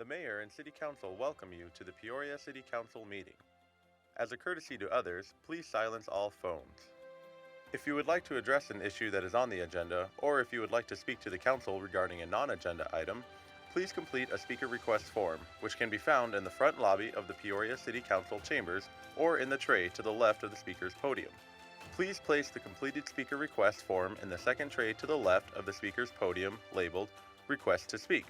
The Mayor and City Council welcome you to the Peoria City Council meeting. As a courtesy to others, please silence all phones. If you would like to address an issue that is on the agenda, or if you would like to speak to the Council regarding a non-agenda item, please complete a speaker request form, which can be found in the front lobby of the Peoria City Council chambers or in the tray to the left of the speaker's podium. Please place the completed speaker request form in the second tray to the left of the speaker's podium labeled Request to Speak.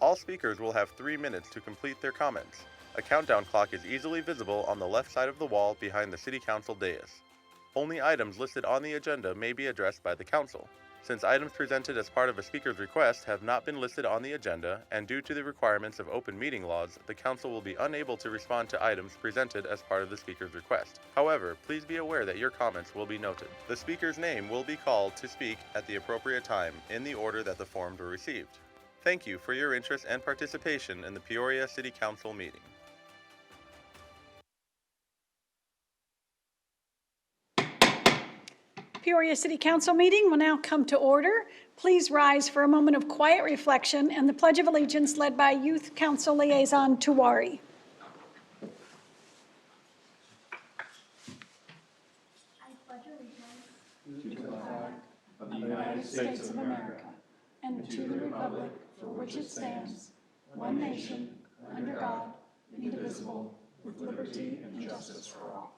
All speakers will have 3 minutes to complete their comments. A countdown clock is easily visible on the left side of the wall behind the City Council dais. Only items listed on the agenda may be addressed by the Council. Since items presented as part of a speaker's request have not been listed on the agenda, and due to the requirements of open meeting laws, the Council will be unable to respond to items presented as part of the speaker's request. However, please be aware that your comments will be noted. The speaker's name will be called to speak at the appropriate time, in the order that the forms were received. Thank you for your interest and participation in the Peoria City Council meeting. Peoria City Council meeting will now come to order. Please rise for a moment of quiet reflection and the Pledge of Allegiance led by Youth Council Liaison Tuwari. I pledge allegiance to the flag of the United States of America and to the republic for which it stands, one nation, under God, indivisible, with liberty and justice for all.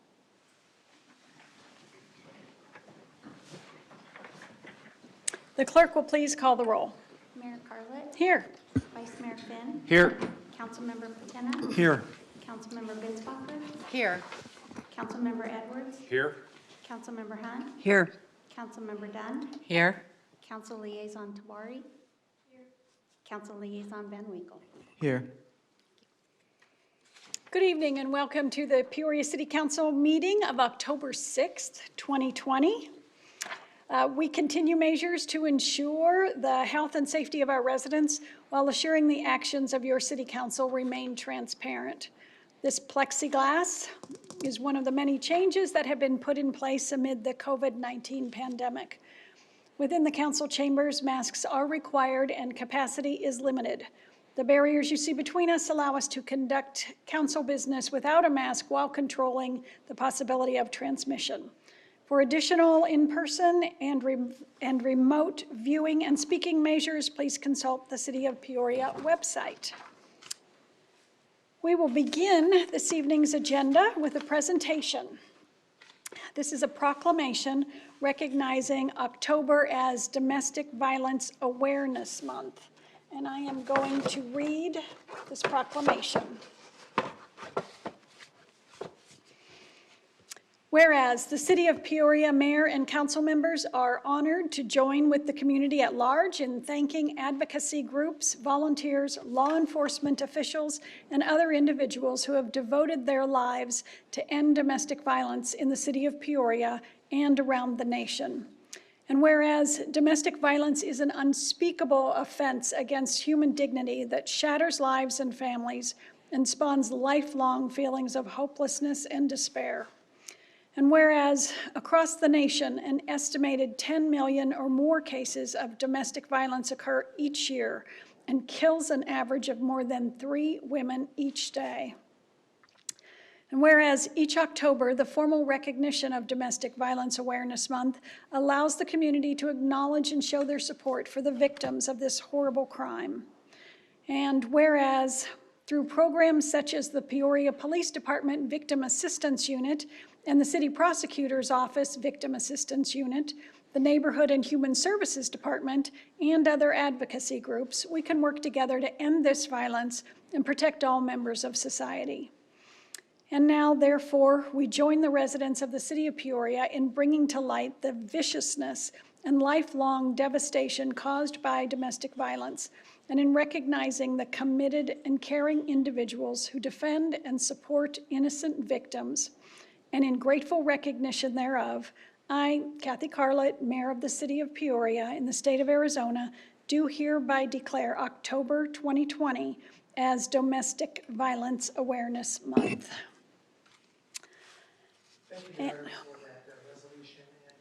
The clerk will please call the roll. Mayor Carlett. Here. Vice Mayor Finn. Here. Councilmember Patena. Here. Councilmember Binsbacher. Here. Councilmember Edwards. Here. Councilmember Hunt. Here. Councilmember Dunn. Here. Council Liaison Tawari. Here. Council Liaison Van Winkle. Here. Good evening and welcome to the Peoria City Council meeting of October 6th, 2020. We continue measures to ensure the health and safety of our residents while assuring the actions of your City Council remain transparent. This plexiglass is one of the many changes that have been put in place amid the COVID-19 pandemic. Within the council chambers, masks are required and capacity is limited. The barriers you see between us allow us to conduct council business without a mask while controlling the possibility of transmission. For additional in-person and remote viewing and speaking measures, please consult the City of Peoria website. We will begin this evening's agenda with a presentation. This is a proclamation recognizing October as Domestic Violence Awareness Month. And I am going to read this proclamation. Whereas the City of Peoria Mayor and Council members are honored to join with the community at large in thanking advocacy groups, volunteers, law enforcement officials, and other individuals who have devoted their lives to end domestic violence in the City of Peoria and around the nation. And whereas domestic violence is an unspeakable offense against human dignity that shatters lives and families and spawns lifelong feelings of hopelessness and despair. And whereas across the nation, an estimated 10 million or more cases of domestic violence occur each year and kills an average of more than 3 women each day. And whereas each October, the formal recognition of Domestic Violence Awareness Month allows the community to acknowledge and show their support for the victims of this horrible crime. And whereas through programs such as the Peoria Police Department Victim Assistance Unit and the City Prosecutor's Office Victim Assistance Unit, the Neighborhood and Human Services Department, and other advocacy groups, we can work together to end this violence and protect all members of society. And now, therefore, we join the residents of the City of Peoria in bringing to light the viciousness and lifelong devastation caused by domestic violence, and in recognizing the committed and caring individuals who defend and support innocent victims. And in grateful recognition thereof, I, Kathy Carlett, Mayor of the City of Peoria in the state of Arizona, do hereby declare October 2020 as Domestic Violence Awareness Month. Thank you, Mayor, for that resolution. And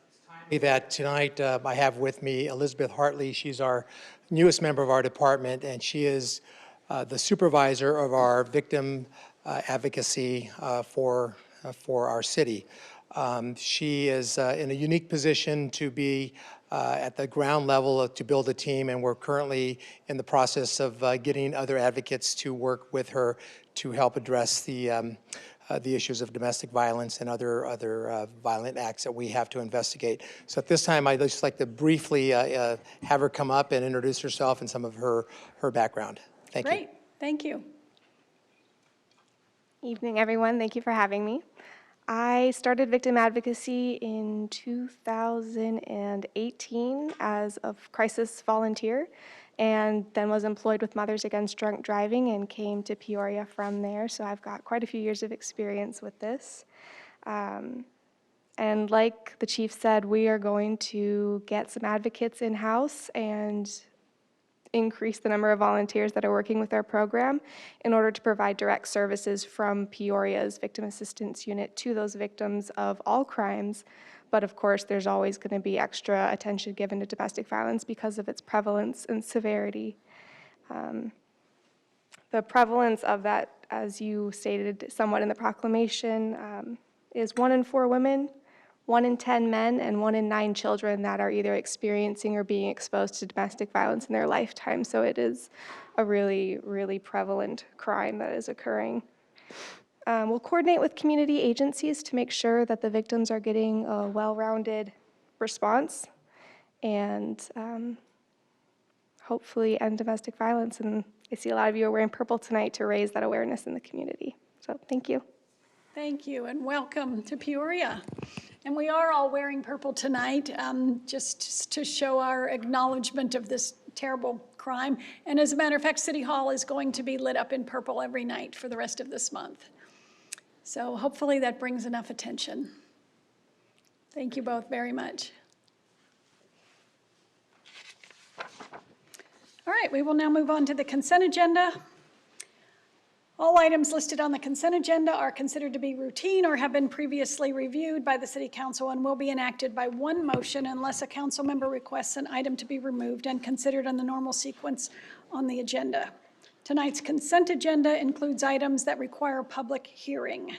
it's timely that tonight I have with me Elizabeth Hartley. She's our newest member of our department, and she is the supervisor of our victim advocacy for our city. She is in a unique position to be at the ground level to build a team, and we're currently in the process of getting other advocates to work with her to help address the issues of domestic violence and other violent acts that we have to investigate. So at this time, I'd just like to briefly have her come up and introduce herself and some of her background. Thank you. Great, thank you. Evening, everyone. Thank you for having me. I started victim advocacy in 2018 as a crisis volunteer, and then was employed with Mothers Against Drunk Driving and came to Peoria from there. So I've got quite a few years of experience with this. And like the chief said, we are going to get some advocates in-house and increase the number of volunteers that are working with our program in order to provide direct services from Peoria's Victim Assistance Unit to those victims of all crimes. But of course, there's always going to be extra attention given to domestic violence because of its prevalence and severity. The prevalence of that, as you stated somewhat in the proclamation, is 1 in 4 women, 1 in 10 men, and 1 in 9 children that are either experiencing or being exposed to domestic violence in their lifetime. So it is a really, really prevalent crime that is occurring. We'll coordinate with community agencies to make sure that the victims are getting a well-rounded response and hopefully end domestic violence. And I see a lot of you are wearing purple tonight to raise that awareness in the community. So thank you. Thank you, and welcome to Peoria. And we are all wearing purple tonight, just to show our acknowledgement of this terrible crime. And as a matter of fact, City Hall is going to be lit up in purple every night for the rest of this month. So hopefully that brings enough attention. Thank you both very much. All right, we will now move on to the consent agenda. All items listed on the consent agenda are considered to be routine or have been previously reviewed by the City Council and will be enacted by one motion unless a council member requests an item to be removed and considered on the normal sequence on the agenda. Tonight's consent agenda includes items that require public hearing.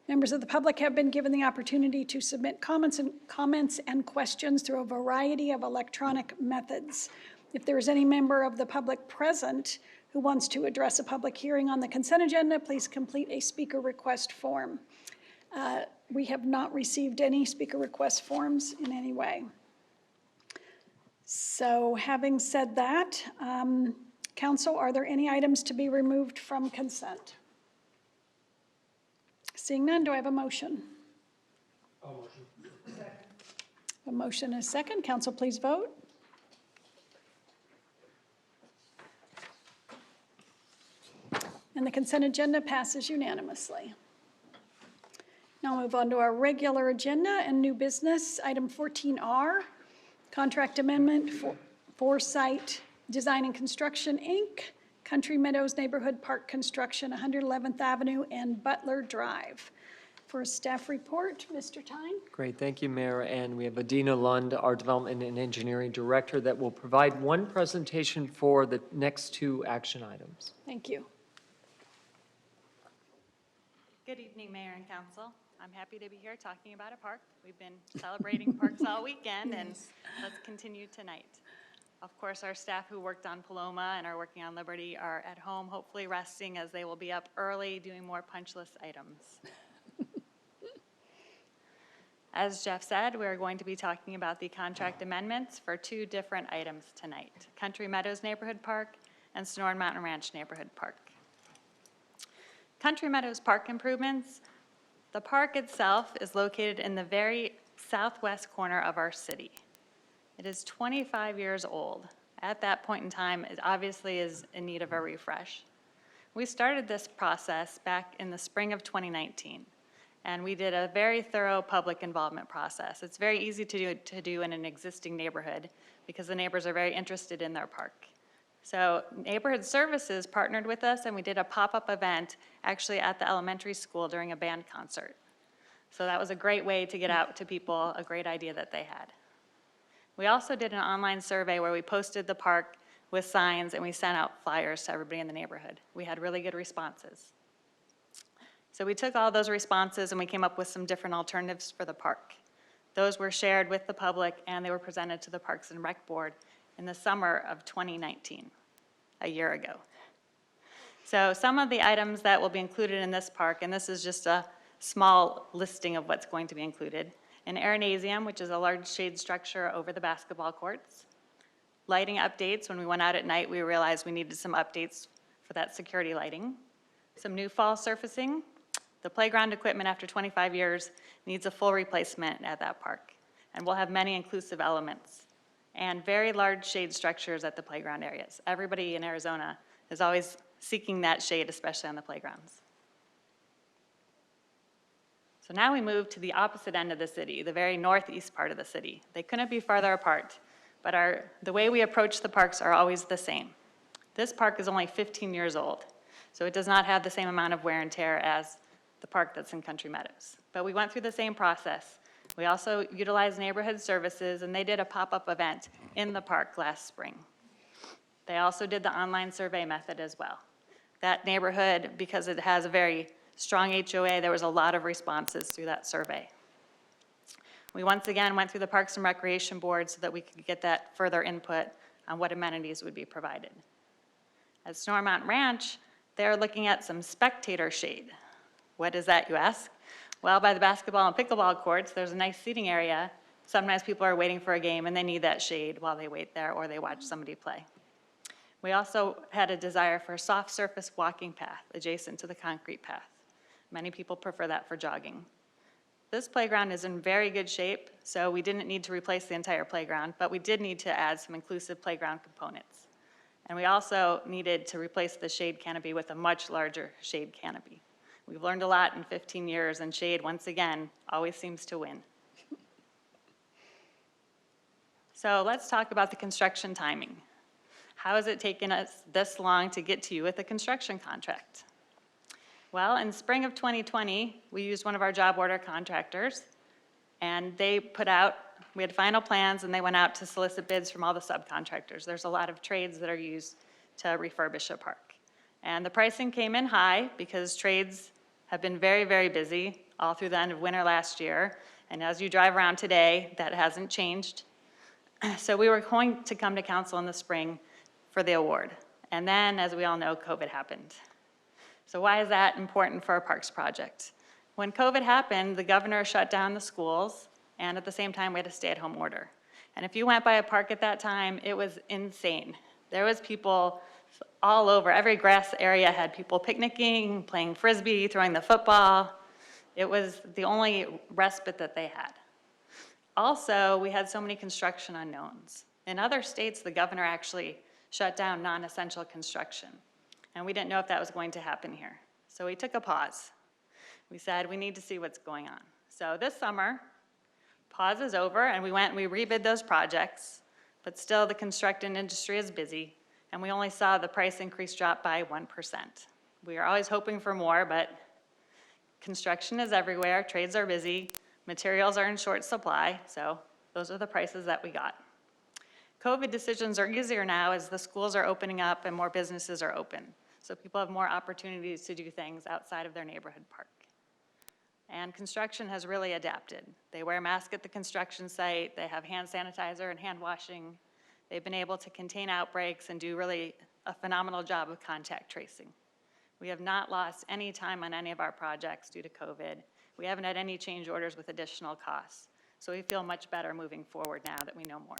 Members of the public have been given the opportunity to submit comments and questions through a variety of electronic methods. If there is any member of the public present who wants to address a public hearing on the consent agenda, please complete a speaker request form. We have not received any speaker request forms in any way. So having said that, council, are there any items to be removed from consent? Seeing none, do I have a motion? A motion. A motion and a second. Council, please vote. And the consent agenda passes unanimously. Now we'll move on to our regular agenda and new business. Item 14R, contract amendment for Foresight Design and Construction, Inc., Country Meadows Neighborhood Park Construction, 111th Avenue and Butler Drive. For a staff report, Mr. Tyne. Great, thank you, Mayor. And we have Adina Lund, our Development and Engineering Director, that will provide one presentation for the next 2 action items. Thank you. Good evening, Mayor and Council. I'm happy to be here talking about a park. We've been celebrating parks all weekend, and let's continue tonight. Of course, our staff who worked on Paloma and are working on Liberty are at home, hopefully resting, as they will be up early doing more punch list items. As Jeff said, we're going to be talking about the contract amendments for 2 different items tonight: Country Meadows Neighborhood Park and Sonoran Mountain Ranch Neighborhood Park. Country Meadows Park improvements. The park itself is located in the very southwest corner of our city. It is 25 years old. At that point in time, it obviously is in need of a refresh. We started this process back in the spring of 2019, and we did a very thorough public involvement process. It's very easy to do in an existing neighborhood because the neighbors are very interested in their park. So Neighborhood Services partnered with us, and we did a pop-up event actually at the elementary school during a band concert. So that was a great way to get out to people, a great idea that they had. We also did an online survey where we posted the park with signs, and we sent out flyers to everybody in the neighborhood. We had really good responses. So we took all those responses and we came up with some different alternatives for the park. Those were shared with the public and they were presented to the Parks and Rec Board in the summer of 2019, a year ago. So some of the items that will be included in this park, and this is just a small listing of what's going to be included: an aeronasium, which is a large shade structure over the basketball courts; lighting updates. When we went out at night, we realized we needed some updates for that security lighting; some new fall surfacing. The playground equipment, after 25 years, needs a full replacement at that park. And we'll have many inclusive elements and very large shade structures at the playground areas. Everybody in Arizona is always seeking that shade, especially on the playgrounds. So now we move to the opposite end of the city, the very northeast part of the city. They couldn't be farther apart, but the way we approach the parks are always the same. This park is only 15 years old, so it does not have the same amount of wear and tear as the park that's in Country Meadows. But we went through the same process. We also utilized neighborhood services, and they did a pop-up event in the park last spring. They also did the online survey method as well. That neighborhood, because it has a very strong HOA, there was a lot of responses through that survey. We once again went through the Parks and Recreation Board so that we could get that further input on what amenities would be provided. At Sonoran Mountain Ranch, they're looking at some spectator shade. What is that, you ask? Well, by the basketball and pickleball courts, there's a nice seating area. Sometimes people are waiting for a game and they need that shade while they wait there or they watch somebody play. We also had a desire for a soft surface walking path adjacent to the concrete path. Many people prefer that for jogging. This playground is in very good shape, so we didn't need to replace the entire playground, but we did need to add some inclusive playground components. And we also needed to replace the shade canopy with a much larger shade canopy. We've learned a lot in 15 years, and shade, once again, always seems to win. So let's talk about the construction timing. How has it taken us this long to get to you with a construction contract? Well, in spring of 2020, we used one of our job order contractors, and we had final plans, and they went out to solicit bids from all the subcontractors. There's a lot of trades that are used to refurbish a park. And the pricing came in high because trades have been very, very busy all through the end of winter last year. And as you drive around today, that hasn't changed. So we were going to come to council in the spring for the award. And then, as we all know, COVID happened. So why is that important for a parks project? When COVID happened, the governor shut down the schools, and at the same time, we had a stay-at-home order. And if you went by a park at that time, it was insane. There was people all over. Every grass area had people picnicking, playing Frisbee, throwing the football. It was the only respite that they had. Also, we had so many construction unknowns. In other states, the governor actually shut down non-essential construction. And we didn't know if that was going to happen here. So we took a pause. We said, we need to see what's going on. So this summer, pause is over, and we went and we rebid those projects, but still the construction industry is busy, and we only saw the price increase drop by 1%. We are always hoping for more, but construction is everywhere, trades are busy, materials are in short supply, so those are the prices that we got. COVID decisions are easier now as the schools are opening up and more businesses are open, so people have more opportunities to do things outside of their neighborhood park. And construction has really adapted. They wear masks at the construction site, they have hand sanitizer and hand washing. They've been able to contain outbreaks and do really a phenomenal job of contact tracing. We have not lost any time on any of our projects due to COVID. We haven't had any change orders with additional costs. So we feel much better moving forward now that we know more.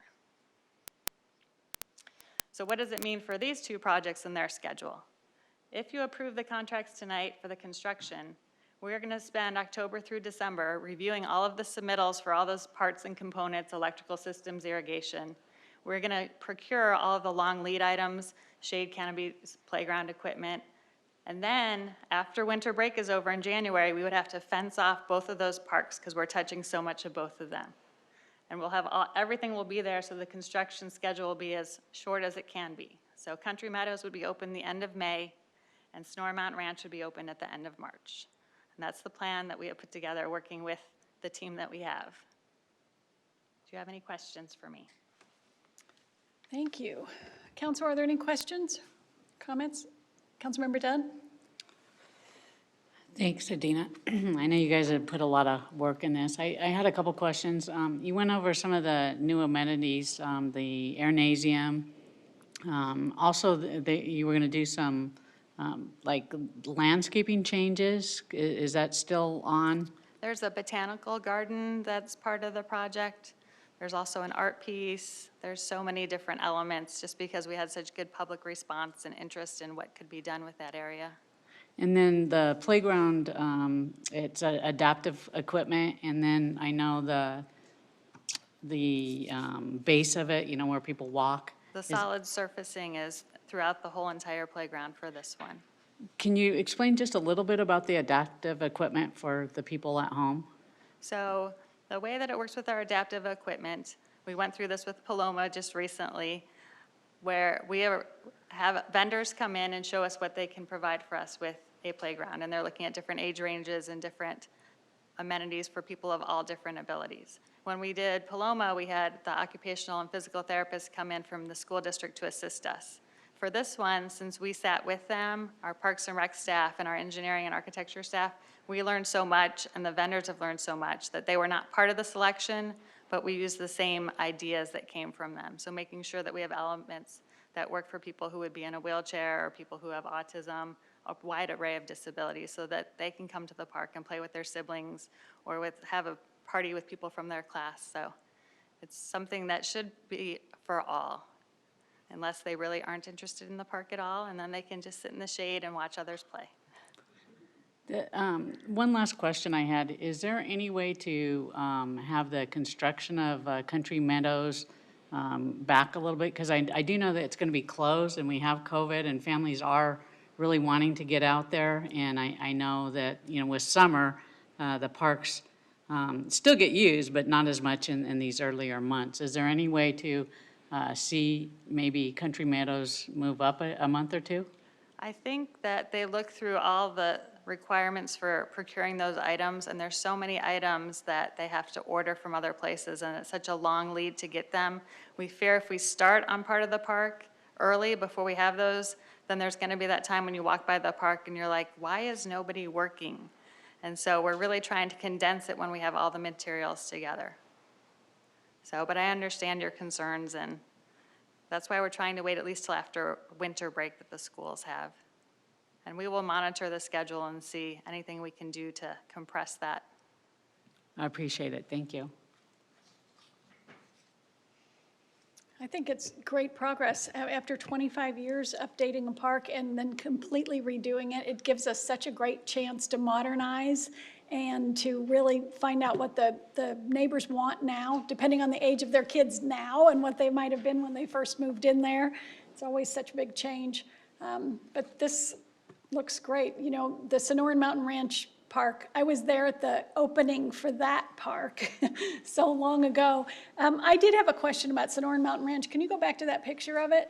So what does it mean for these two projects and their schedule? If you approve the contracts tonight for the construction, we're going to spend October through December reviewing all of the submittals for all those parts and components, electrical systems, irrigation. We're going to procure all of the long lead items, shade canopies, playground equipment. And then after winter break is over in January, we would have to fence off both of those parks because we're touching so much of both of them. And we'll have everything will be there so the construction schedule will be as short as it can be. So Country Meadows would be open the end of May, and Sonoran Mountain Ranch would be open at the end of March. And that's the plan that we have put together working with the team that we have. Do you have any questions for me? Thank you. Council, are there any questions, comments? Councilmember Dunn? Thanks, Adina. I know you guys have put a lot of work in this. I had a couple questions. You went over some of the new amenities, the airnasium. Also, you were going to do some like landscaping changes. Is that still on? There's a botanical garden that's part of the project. There's also an art piece. There's so many different elements just because we had such good public response and interest in what could be done with that area. And then the playground, it's adaptive equipment, and then I know the base of it, you know, where people walk. The solid surfacing is throughout the whole entire playground for this one. Can you explain just a little bit about the adaptive equipment for the people at home? So the way that it works with our adaptive equipment, we went through this with Paloma just recently, where we have vendors come in and show us what they can provide for us with a playground. And they're looking at different age ranges and different amenities for people of all different abilities. When we did Paloma, we had the occupational and physical therapists come in from the school district to assist us. For this one, since we sat with them, our Parks and Rec staff and our engineering and architecture staff, we learned so much, and the vendors have learned so much, that they were not part of the selection, but we used the same ideas that came from them. So making sure that we have elements that work for people who would be in a wheelchair or people who have autism, a wide array of disabilities, so that they can come to the park and play with their siblings or have a party with people from their class. So it's something that should be for all, unless they really aren't interested in the park at all, and then they can just sit in the shade and watch others play. One last question I had, is there any way to have the construction of Country Meadows back a little bit? Because I do know that it's going to be closed and we have COVID and families are really wanting to get out there. And I know that, you know, with summer, the parks still get used, but not as much in these earlier months. Is there any way to see maybe Country Meadows move up a month or two? I think that they look through all the requirements for procuring those items, and there's so many items that they have to order from other places, and it's such a long lead to get them. We fear if we start on part of the park early before we have those, then there's going to be that time when you walk by the park and you're like, why is nobody working? And so we're really trying to condense it when we have all the materials together. So, but I understand your concerns, and that's why we're trying to wait at least till after winter break that the schools have. And we will monitor the schedule and see anything we can do to compress that. I appreciate it. Thank you. I think it's great progress. After 25 years updating a park and then completely redoing it, it gives us such a great chance to modernize and to really find out what the neighbors want now, depending on the age of their kids now and what they might have been when they first moved in there. It's always such a big change. But this looks great. You know, the Sonoran Mountain Ranch Park, I was there at the opening for that park so long ago. I did have a question about Sonoran Mountain Ranch. Can you go back to that picture of it?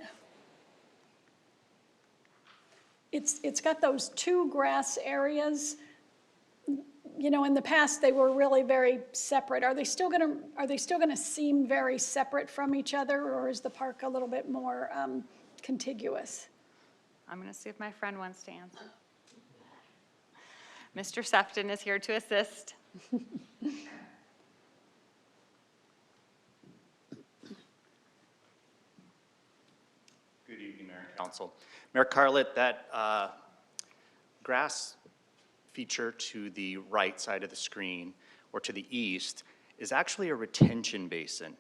It's got those two grass areas. You know, in the past they were really very separate. Are they still gonna seem very separate from each other, or is the park a little bit more contiguous? I'm going to see if my friend wants to answer. Mr. Sefton is here to assist. Good evening, Mayor and Council. Mayor Carlett, that grass feature to the right side of the screen or to the east is actually a retention basin.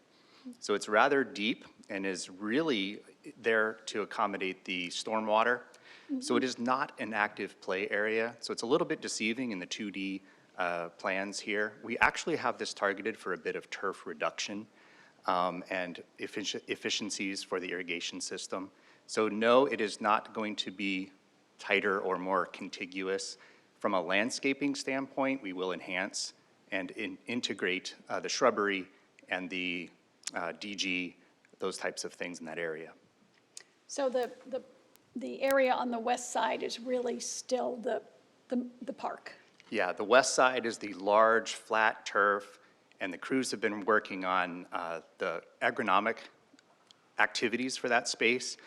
So it's rather deep and is really there to accommodate the stormwater. So it is not an active play area. So it's a little bit deceiving in the 2D plans here. We actually have this targeted for a bit of turf reduction and efficiencies for the irrigation system. So no, it is not going to be tighter or more contiguous. From a landscaping standpoint, we will enhance and integrate the shrubbery and the DG, those types of things in that area. So the area on the west side is really still the park. Yeah, the west side is the large flat turf, and the crews have been working on the agronomic activities for that space.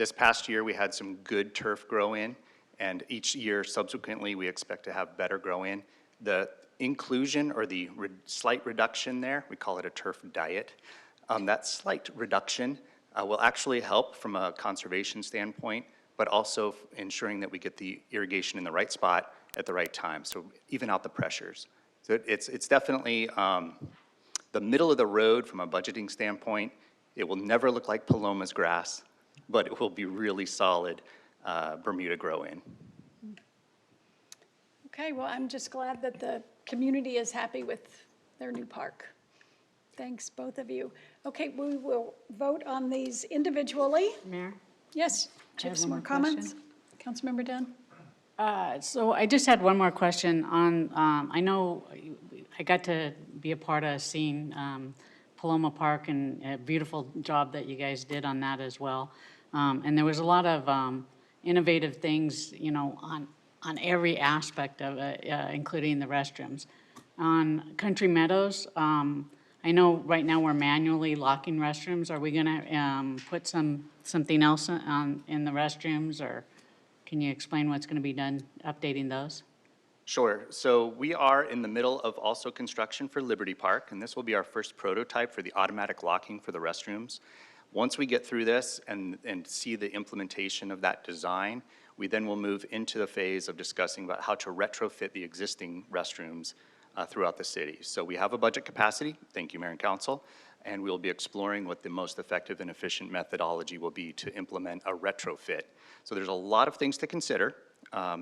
This past year, we had some good turf grow in, and each year subsequently, we expect to have better grow in. The inclusion or the slight reduction there, we call it a turf diet. That slight reduction will actually help from a conservation standpoint, but also ensuring that we get the irrigation in the right spot at the right time, so even out the pressures. So it's definitely the middle of the road from a budgeting standpoint. It will never look like Paloma's grass, but it will be really solid Bermuda grow-in. Okay, well, I'm just glad that the community is happy with their new park. Thanks, both of you. Okay, we will vote on these individually. Mayor? Yes, do you have some more comments? Councilmember Dunn? So I just had one more question on, I know I got to be a part of seeing Paloma Park, and a beautiful job that you guys did on that as well. And there was a lot of innovative things, you know, on every aspect of it, including the restrooms. On Country Meadows, I know right now we're manually locking restrooms. Are we gonna put something else in the restrooms, or can you explain what's gonna be done updating those? Sure. So we are in the middle of also construction for Liberty Park, and this will be our first prototype for the automatic locking for the restrooms. Once we get through this and see the implementation of that design, we then will move into the phase of discussing about how to retrofit the existing restrooms throughout the city. So we have a budget capacity, thank you, Mayor and Council, and we'll be exploring what the most effective and efficient methodology will be to implement a retrofit. So there's a lot of things to consider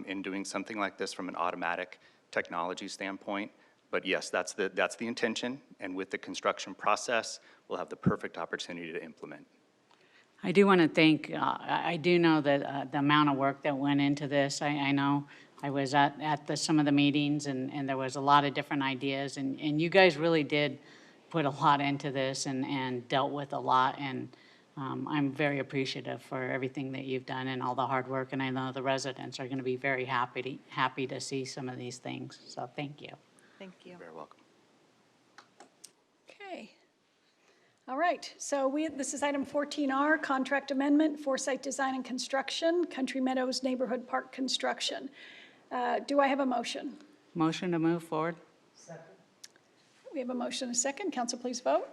in doing something like this from an automatic technology standpoint. But yes, that's the intention, and with the construction process, we'll have the perfect opportunity to implement. I do want to thank, I do know that the amount of work that went into this. I know I was at some of the meetings, and there was a lot of different ideas, and you guys really did put a lot into this and dealt with a lot, and I'm very appreciative for everything that you've done and all the hard work, and I know the residents are going to be very happy to see some of these things, so thank you. Thank you. You're very welcome. Okay. All right, so this is item 14R, contract amendment, Foresight Design and Construction, Country Meadows Neighborhood Park Construction. Do I have a motion? Motion to move forward? We have a motion and a second. Council, please vote.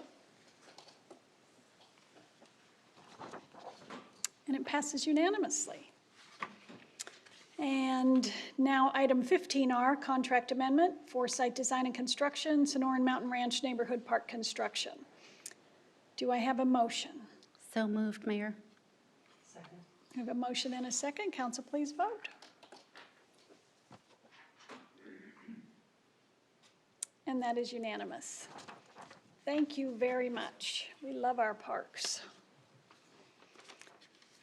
And it passes unanimously. And now item 15R, contract amendment, Foresight Design and Construction, Sonoran Mountain Ranch Neighborhood Park Construction. Do I have a motion? So moved, Mayor. We have a motion and a second. Council, please vote. And that is unanimous. Thank you very much. We love our parks.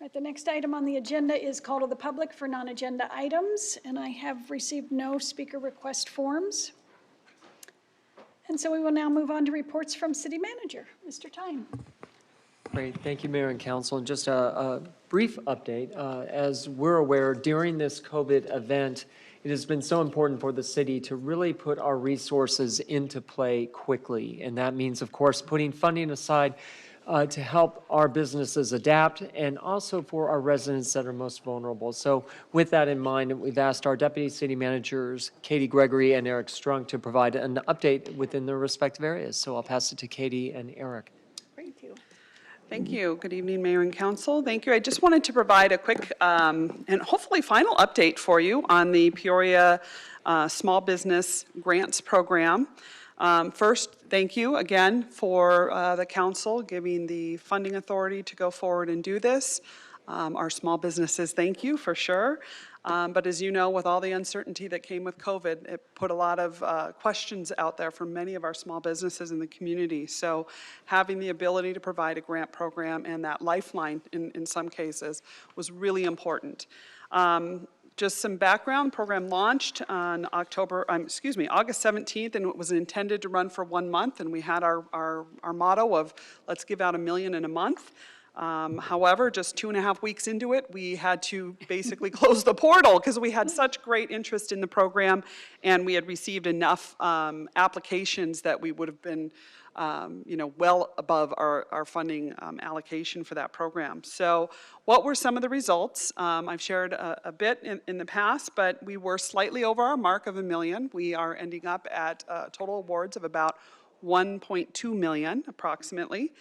All right, the next item on the agenda is call to the public for non-agenda items, and I have received no speaker request forms. And so we will now move on to reports from City Manager. Mr. Tyne. Great, thank you, Mayor and Council. And just a brief update. As we're aware, during this COVID event, it has been so important for the city to really put our resources into play quickly. And that means, of course, putting funding aside to help our businesses adapt, and also for our residents that are most vulnerable. So with that in mind, we've asked our deputy city managers, Katie Gregory and Eric Strunk, to provide an update within their respective areas. So I'll pass it to Katie and Eric. Thank you. Thank you. Good evening, Mayor and Council. Thank you. I just wanted to provide a quick and hopefully final update for you on the Peoria Small Business Grants Program. First, thank you again for the council giving the funding authority to go forward and do this. Our small businesses, thank you for sure. But as you know, with all the uncertainty that came with COVID, it put a lot of questions out there for many of our small businesses in the community. So having the ability to provide a grant program and that lifeline in some cases was really important. Just some background, program launched on August 17th, and it was intended to run for 1 month, and we had our motto of let's give out $1 million in a month. However, just 2.5 weeks into it, we had to basically close the portal because we had such great interest in the program, and we had received enough applications that we would have been, well above our funding allocation for that program. So what were some of the results? I've shared a bit in the past, but we were slightly over our mark of $1 million. We are ending up at total awards of about $1.2 million approximately.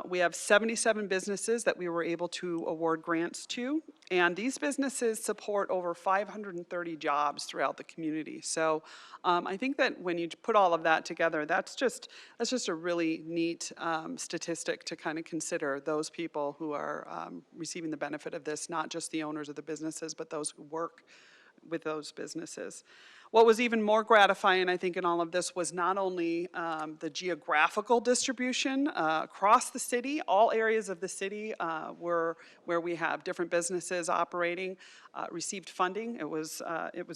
We have 77 businesses that we were able to award grants to, and these businesses support over 530 jobs throughout the community. So I think that when you put all of that together, that's just a really neat statistic to kind of consider those people who are receiving the benefit of this, not just the owners of the businesses, but those who work with those businesses. What was even more gratifying, I think, in all of this was not only the geographical distribution across the city. All areas of the city were where we have different businesses operating, received funding. It was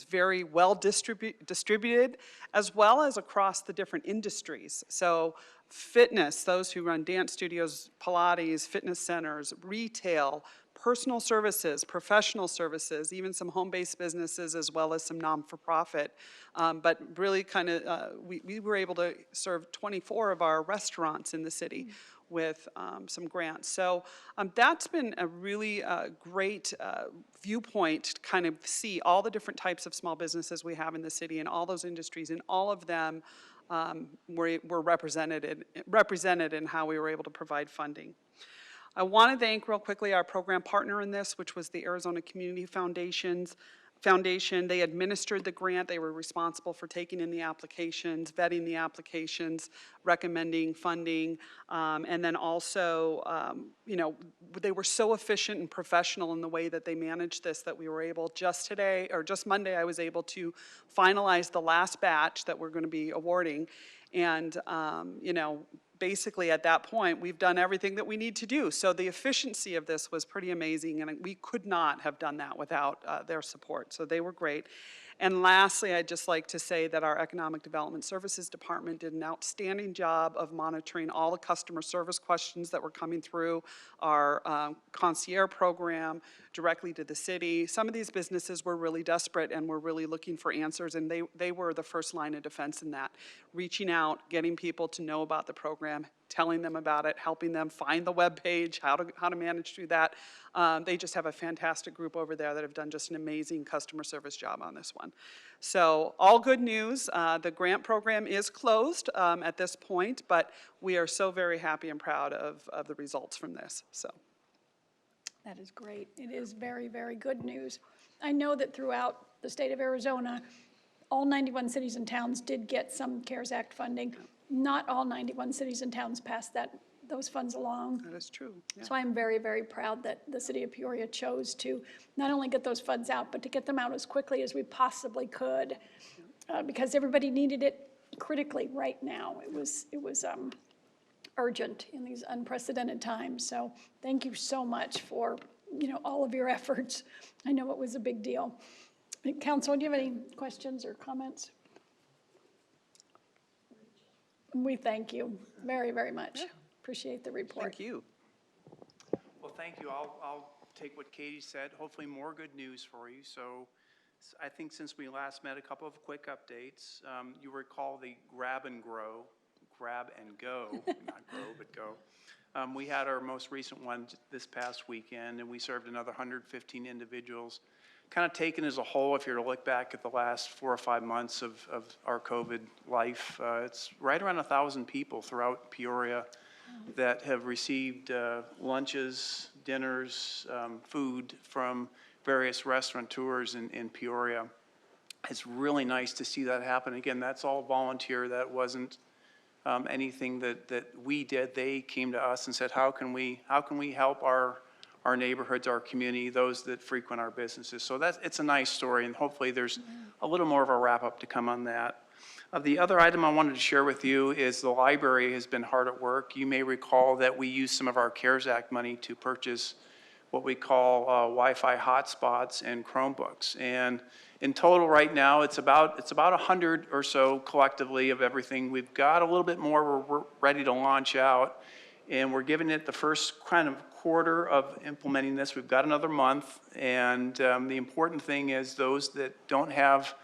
very well distributed, as well as across the different industries. So fitness, those who run dance studios, Pilates, fitness centers, retail, personal services, professional services, even some home-based businesses, as well as some non-for-profit. But really kind of, we were able to serve 24 of our restaurants in the city with some grants. So that's been a really great viewpoint to kind of see all the different types of small businesses we have in the city and all those industries, and all of them were represented in how we were able to provide funding. I want to thank real quickly our program partner in this, which was the Arizona Community Foundation. They administered the grant. They were responsible for taking in the applications, vetting the applications, recommending funding, and then also, they were so efficient and professional in the way that they managed this that we were able just Monday, I was able to finalize the last batch that we're going to be awarding. And, basically at that point, we've done everything that we need to do. So the efficiency of this was pretty amazing, and we could not have done that without their support. So they were great. And lastly, I'd just like to say that our Economic Development Services Department did an outstanding job of monitoring all the customer service questions that were coming through our concierge program directly to the city. Some of these businesses were really desperate and were really looking for answers, and they were the first line of defense in that. Reaching out, getting people to know about the program, telling them about it, helping them find the web page, how to manage through that. They just have a fantastic group over there that have done just an amazing customer service job on this one. So all good news. The grant program is closed at this point, but we are so very happy and proud of the results from this. So That is great. It is very, very good news. I know that throughout the state of Arizona, all 91 cities and towns did get some CARES Act funding. Not all 91 cities and towns passed those funds along. that is true. Yeah. So I'm very, very proud that the city of Peoria chose to not only get those funds out, but to get them out as quickly as we possibly could, because everybody needed it critically right now. It was urgent in these unprecedented times. So thank you so much for all of your efforts. I know it was a big deal. Council, do you have any questions or comments? We thank you very, very much. Appreciate the report. Thank you. Well, thank you. I'll take what Katie said. Hopefully more good news for you. So I think since we last met, a couple of quick updates. You recall the grab and go, not grow, but go. We had our most recent one this past weekend, and we served another 115 individuals. Kind of taken as a whole, if you're to look back at the last 4 or 5 months of our COVID life, it's right around 1,000 people throughout Peoria that have received lunches, dinners, food from various restaurateurs in Peoria. It's really nice to see that happen. Again, that's all volunteer. That wasn't anything that we did. They came to us and said, how can we help our neighborhoods, our community, those that frequent our businesses. So it's a nice story, and hopefully there's a little more of a wrap-up to come on that. The other item I wanted to share with you is the library has been hard at work. You may recall that we used some of our CARES Act money to purchase what we call Wi-Fi hotspots and Chromebooks. And in total right now, it's about 100 or so collectively of everything. We've got a little bit more we're ready to launch out. And we're giving it the first kind of quarter of implementing this. We've got another month. And the important thing is those that don't have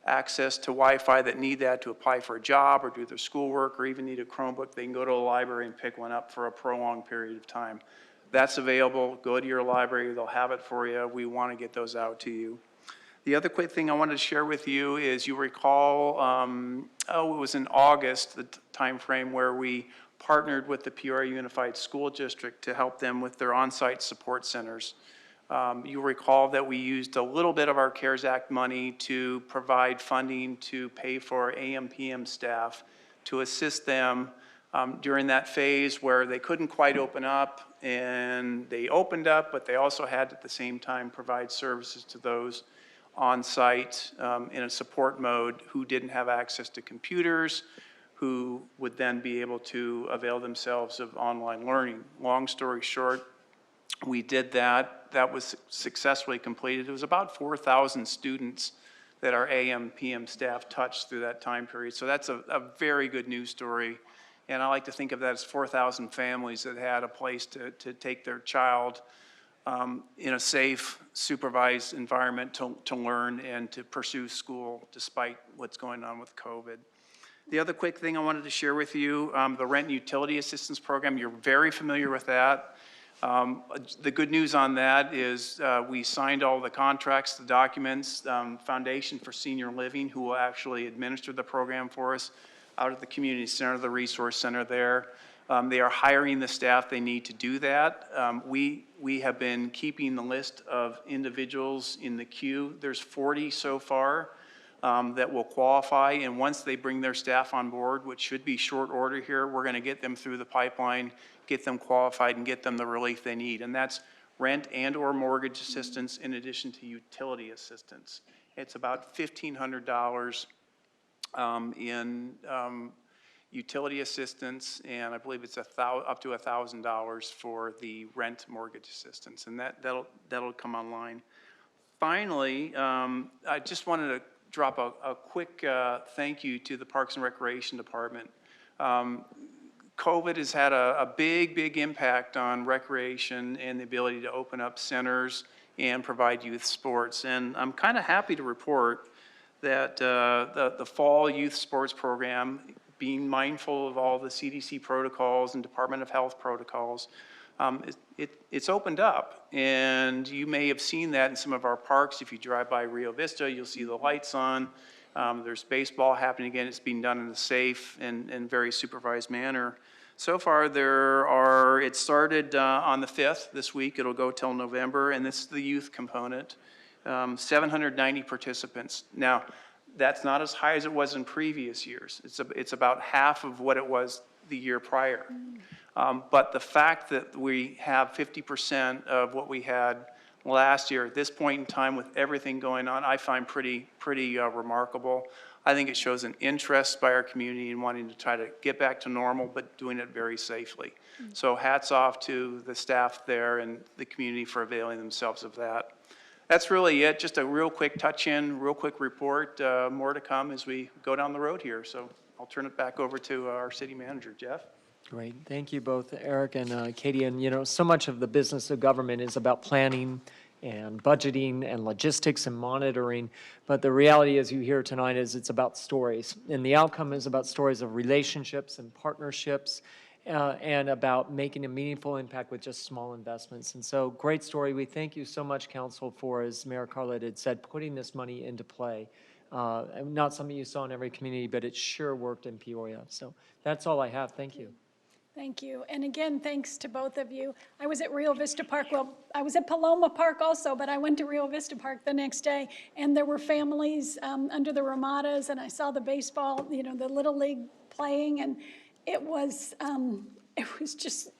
access to Wi-Fi that need that to apply for a job or do their schoolwork or even need a Chromebook, they can go to a library and pick one up for a prolonged period of time. That's available. Go to your library. They'll have it for you. We want to get those out to you. The other quick thing I wanted to share with you is you recall, it was in August, the time frame where we partnered with the Peoria Unified School District to help them with their on-site support centers. You recall that we used a little bit of our CARES Act money to provide funding to pay for AM/PM staff to assist them during that phase where they couldn't quite open up, and they opened up, but they also had at the same time provide services to those on site in a support mode who didn't have access to computers, who would then be able to avail themselves of online learning. Long story short, we did that. That was successfully completed. It was about 4,000 students that our AM/PM staff touched through that time period. So that's a very good news story. And I like to think of that as 4,000 families that had a place to take their child in a safe, supervised environment to learn and to pursue school despite what's going on with COVID. The other quick thing I wanted to share with you, the rent and utility assistance program, you're very familiar with that. The good news on that is we signed all the contracts, the documents, Foundation for Senior Living, who will actually administer the program for us out at the community center, the resource center there. They are hiring the staff they need to do that. We have been keeping the list of individuals in the queue. There's 40 so far that will qualify, and once they bring their staff on board, which should be short order here, we're going to get them through the pipeline, get them qualified, and get them the relief they need. And that's rent and or mortgage assistance in addition to utility assistance. It's about $1,500 in utility assistance, and I believe it's up to $1,000 for the rent mortgage assistance, and that'll come online. Finally, I just wanted to drop a quick thank you to the Parks and Recreation Department. COVID has had a big impact on recreation and the ability to open up centers and provide youth sports. And I'm kind of happy to report that the fall youth sports program, being mindful of all the CDC protocols and Department of Health protocols, it's opened up. And you may have seen that in some of our parks. If you drive by Rio Vista, you'll see the lights on. There's baseball happening again. It's being done in a safe and very supervised manner. So far, it started on the 5th this week. It'll go till November, and this is the youth component. 790 participants. Now, that's not as high as it was in previous years. It's about half of what it was the year prior. But the fact that we have 50% of what we had last year at this point in time with everything going on, I find pretty remarkable. I think it shows an interest by our community in wanting to try to get back to normal, but doing it very safely. So hats off to the staff there and the community for availing themselves of that. That's really it. Just a real quick touch-in, real quick report. More to come as we go down the road here. So I'll turn it back over to our city manager, Jeff. Great. Thank you both, Eric and Katie. And, so much of the business of government is about planning and budgeting and logistics and monitoring. But the reality, as you hear tonight, is it's about stories. And the outcome is about stories of relationships and partnerships and about making a meaningful impact with just small investments. And so great story. We thank you so much, Council, for, as Mayor Carlett had said, putting this money into play. Not something you saw in every community, but it sure worked in Peoria. So that's all I have. Thank you. Thank you. And again, thanks to both of you. I was at Rio Vista Park. Well, I was at Paloma Park also, but I went to Rio Vista Park the next day, and there were families under the Ramadas, and I saw the baseball, the Little League playing, and it was just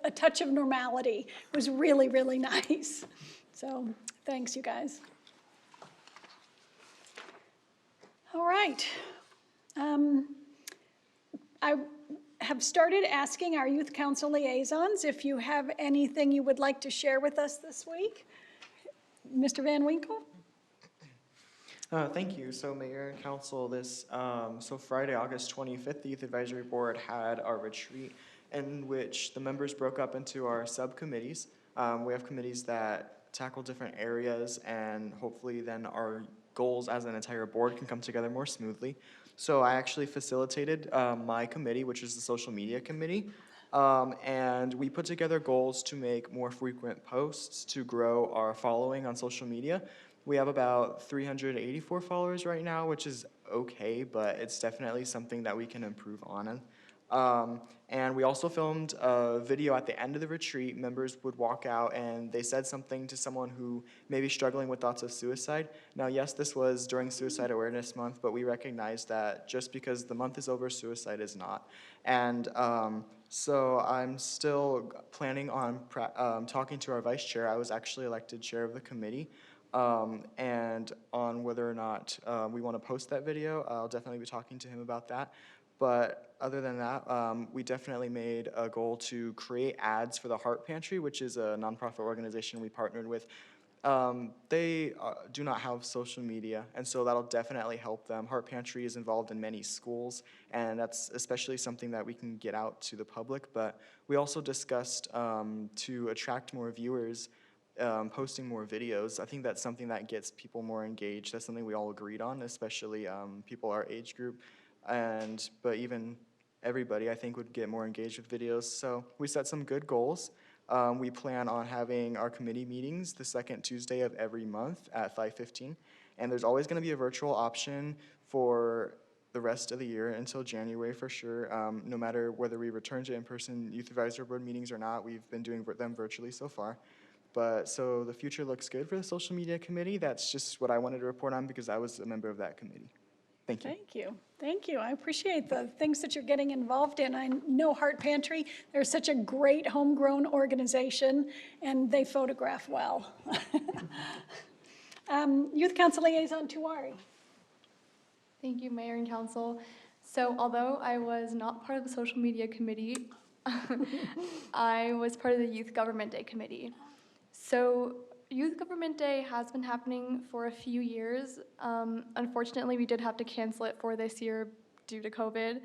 a touch of normality. It was really, really nice. So thanks, you guys. All right. I have started asking our youth council liaisons if you have anything you would like to share with us this week. Mr. Van Winkle? Thank you. So Mayor and Council, so Friday, August 25th, the Youth Advisory Board had our retreat in which the members broke up into our subcommittees. We have committees that tackle different areas, and hopefully then our goals as an entire board can come together more smoothly. So I actually facilitated my committee, which is the social media committee, and we put together goals to make more frequent posts to grow our following on social media. We have about 384 followers right now, which is okay, but it's definitely something that we can improve on. And we also filmed a video at the end of the retreat. Members would walk out and they said something to someone who may be struggling with thoughts of suicide. Now, yes, this was during Suicide Awareness Month, but we recognize that just because the month is over, suicide is not. And so I'm still planning on talking to our vice chair. I was actually elected chair of the committee. And on whether or not we want to post that video, I'll definitely be talking to him about that. But other than that, we definitely made a goal to create ads for the Heart Pantry, which is a nonprofit organization we partnered with. They do not have social media, and so that'll definitely help them. Heart Pantry is involved in many schools, and that's especially something that we can get out to the public. But we also discussed to attract more viewers, posting more videos. I think that's something that gets people more engaged. That's something we all agreed on, especially people our age group. But even everybody, I think, would get more engaged with videos. So we set some good goals. We plan on having our committee meetings the second Tuesday of every month at 5:15. And there's always going to be a virtual option for the rest of the year until January for sure. No matter whether we return to in-person youth advisory board meetings or not, we've been doing them virtually so far. But so the future looks good for the social media committee. That's just what I wanted to report on because I was a member of that committee. Thank you. Thank you. Thank you. I appreciate the things that you're getting involved in. I know Heart Pantry, they're such a great homegrown organization, and they photograph well. Youth Council Liaison Tuwari. Thank you, Mayor and Council. So although I was not part of the social media committee, I was part of the Youth Government Day committee. So Youth Government Day has been happening for a few years. Unfortunately, we did have to cancel it for this year due to COVID.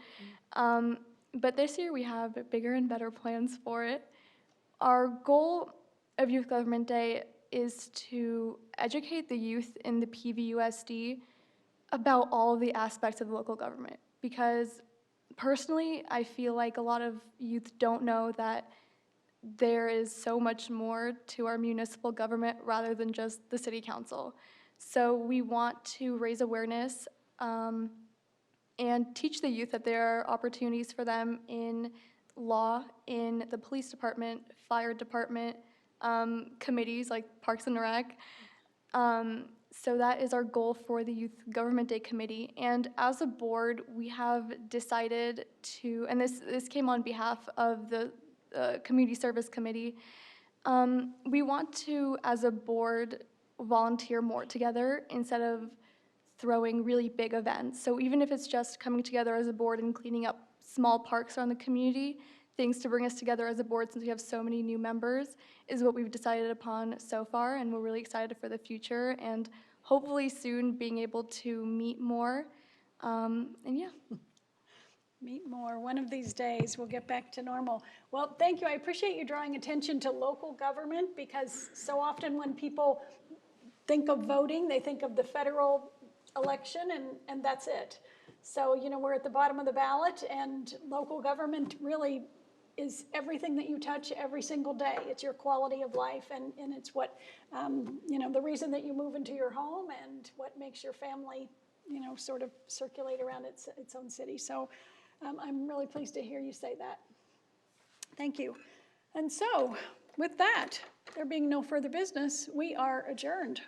But this year we have bigger and better plans for it. Our goal of Youth Government Day is to educate the youth in the PVUSD about all of the aspects of local government. Because personally, I feel like a lot of youth don't know that there is so much more to our municipal government rather than just the city council. So we want to raise awareness and teach the youth that there are opportunities for them in law, in the police department, fire department, committees like Parks and Rec. So that is our goal for the Youth Government Day Committee. And as a board, we have decided to, and this came on behalf of the Community Service Committee, we want to, as a board, volunteer more together instead of throwing really big events. So even if it's just coming together as a board and cleaning up small parks around the community, things to bring us together as a board since we have so many new members is what we've decided upon so far, and we're really excited for the future and hopefully soon being able to meet more. And yeah. Meet more. One of these days, we'll get back to normal. Well, thank you. I appreciate you drawing attention to local government because so often when people think of voting, they think of the federal election and that's it. So, you know, we're at the bottom of the ballot and local government really is everything that you touch every single day. It's your quality of life and it's what, you know, the reason that you move into your home and what makes your family, you know, sort of circulate around its own city. So I'm really pleased to hear you say that. Thank you. And so with that, there being no further business, we are adjourned.